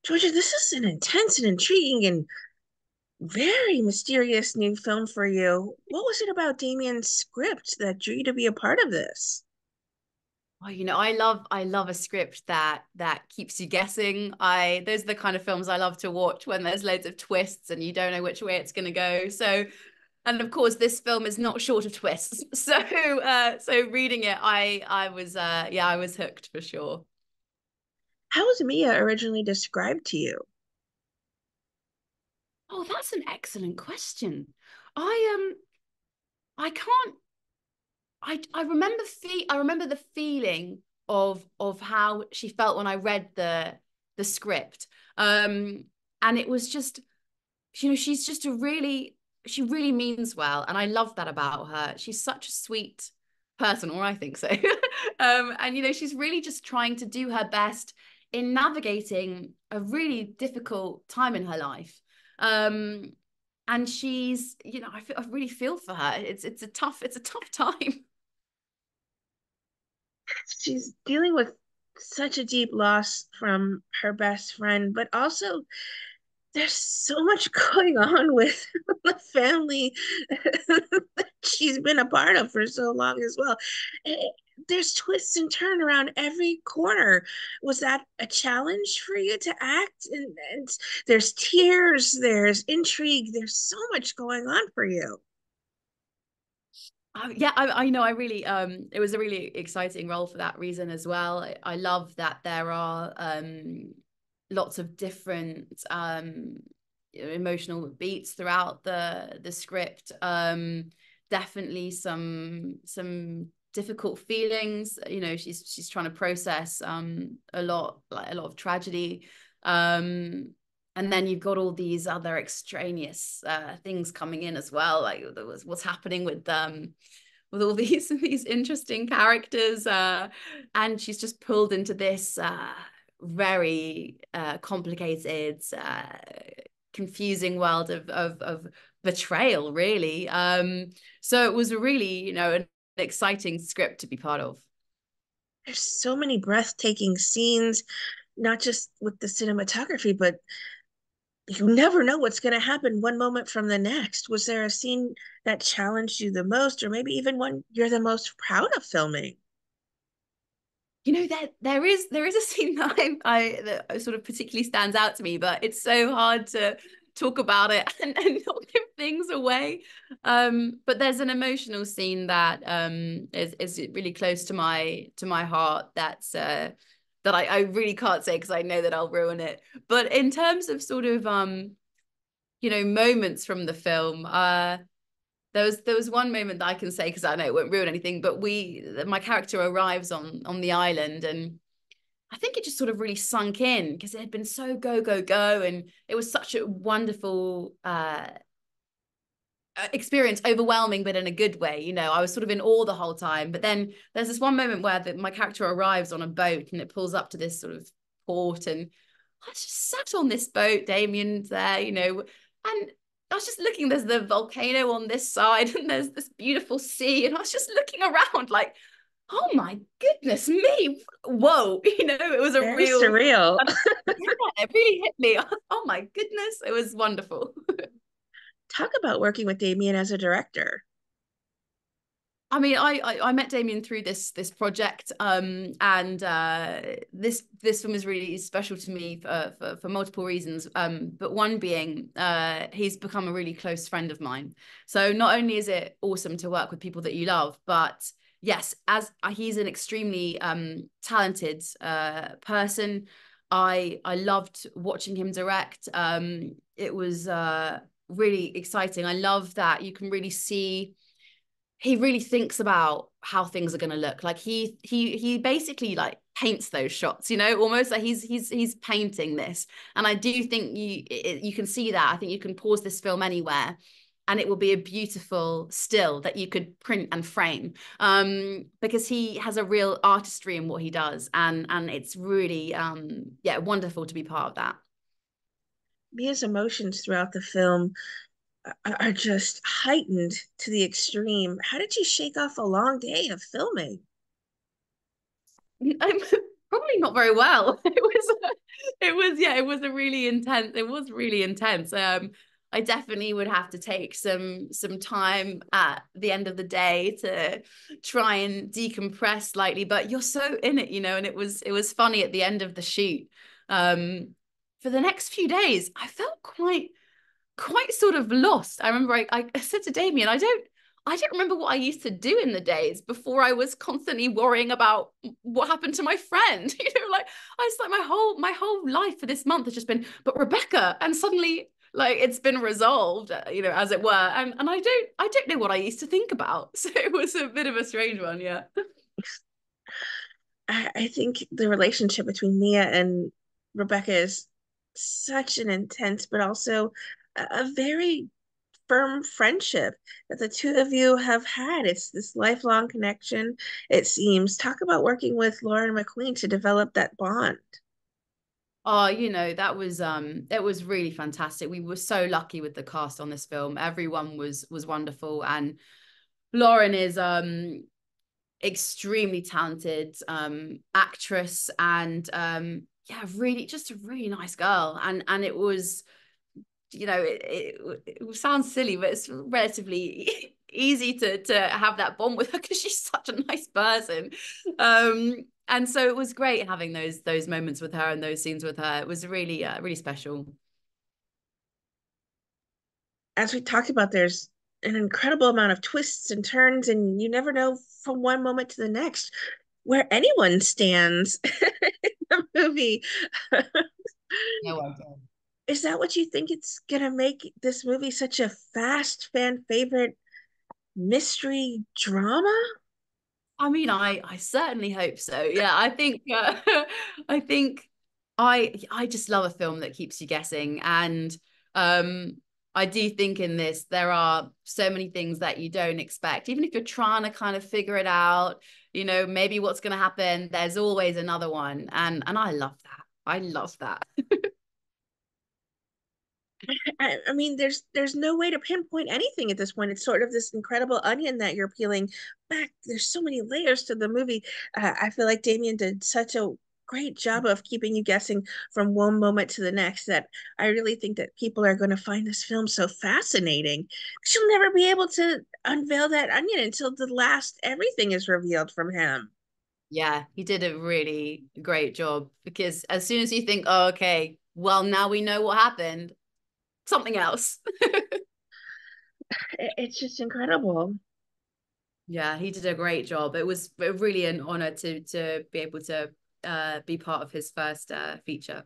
Georgia, this is an intense and intriguing and very mysterious new film for you. What was it about Damien's script that drew you to be a part of this? Oh, I love a script that keeps you guessing. I Those are the kind of films I love to watch when there's loads of twists and you don't know which way it's going to go. So, and of course, this film is not short of twists. So reading it, I was hooked for sure. How was Mia originally described to you? Oh, that's an excellent question. I can't I remember the feeling of how she felt when I read the script. Um and it was just, she's just she really means well, and I love that about her. She's such a sweet person, or I think so. And she's really just trying to do her best in navigating a really difficult time in her life. Um and I really feel for her. It's a tough time. She's dealing with such a deep loss from her best friend, but also there's so much going on with the family that she's been a part of for so long as well. Eh, There's twists and turn around every corner. Was that a challenge for you to act? And there's tears, there's intrigue, there's so much going on for you. Yeah, I know. I really, it was a really exciting role for that reason as well. I love that there are lots of different emotional beats throughout the script. Definitely some difficult feelings. She's trying to process a lot of tragedy. Um, and then you've got all these other extraneous things coming in as well, like what's happening with all these interesting characters, and she's just pulled into this very complicated, confusing world of betrayal, really. So it was really, an exciting script to be part of. There's so many breathtaking scenes, not just with the cinematography, but you never know what's going to happen one moment from the next. Was there a scene that challenged you the most, or maybe even one you're the most proud of filming? There is a scene I that sort of particularly stands out to me, but it's so hard to talk about it and not give things away. But there's an emotional scene that is really close to my heart. That I really can't say because I know that I'll ruin it. But in terms of sort of moments from the film, there was one moment that I can say, because I know it won't ruin anything, but my character arrives on the island, and I think it just sort of really sunk in because it had been so go go go, and it was such a wonderful experience, overwhelming but in a good way. I was sort of in awe the whole time, but then there's this one moment where my character arrives on a boat and it pulls up to this sort of port, and I just sat on this boat, Damien's there, and I was just looking. There's the volcano on this side and there's this beautiful sea, and I was just looking around like, oh my goodness me, whoa. It was a Very real, surreal. yeah, it really hit me. Oh my goodness, it was wonderful. Talk about working with Damien as a director. I mean, I met Damien through this project, and this film is really special to me for multiple reasons. But one being, he's become a really close friend of mine. So not only is it awesome to work with people that you love, but yes, as he's an extremely talented person. I loved watching him direct. It was really exciting. I love that you can really see he really thinks about how things are going to look. Like he basically like paints those shots, almost like he's painting this. And I do think you can see that. I think you can pause this film anywhere and it will be a beautiful still that you could print and frame, because he has a real artistry in what he does, and it's really yeah, wonderful to be part of that. Mia's emotions throughout the film are just heightened to the extreme. How did you shake off a long day of filming? I'm probably not very well. It was, yeah, it was a really intense, it was really intense. I definitely would have to take some time at the end of the day to try and decompress slightly, but you're so in it, you know, and it was funny at the end of the shoot. For the next few days, I felt quite sort of lost. I remember I said to Damien, I don't remember what I used to do in the days before I was constantly worrying about what happened to my friend. You know, like I was like my whole life for this month has just been, but Rebecca, and suddenly like it's been resolved, you know, as it were. And I don't know what I used to think about. So it was a bit of a strange one, yeah. I think the relationship between Mia and Rebecca is such an intense, but also a very firm friendship that the two of you have had. It's this lifelong connection, it seems. Talk about working with Lauren McQueen to develop that bond. Oh, you know, that was it was really fantastic. We were so lucky with the cast on this film. Everyone was wonderful, and Lauren is extremely talented actress, and yeah, really just a really nice girl. And it was, you know, it sounds silly, but it's relatively easy to have that bond with her because she's such a nice person. And so it was great having those moments with her and those scenes with her. It was really really special. As we talked about, there's an incredible amount of twists and turns, and you never know from one moment to the next where anyone stands in the movie. No idea. Is that what you think it's gonna make this movie such a fast fan favorite mystery drama? I mean, I certainly hope so. Yeah, I think I think I just love a film that keeps you guessing, and um I do think in this there are so many things that you don't expect. Even if you're trying to kind of figure it out, you know, maybe what's going to happen, there's always another one, and I love that. I love that. I mean, there's no way to pinpoint anything at this point. It's sort of this incredible onion that you're peeling back. There's so many layers to the movie. I feel like Damien did such a great job of keeping you guessing from one moment to the next that I really think that people are going to find this film so fascinating. She'll never be able to unveil that onion until the last everything is revealed from him. Yeah, he did a really great job because as soon as you think, oh, okay, well, now we know what happened, something else. It's just incredible. Yeah, he did a great job. It was really an honor to be able to be part of his first feature.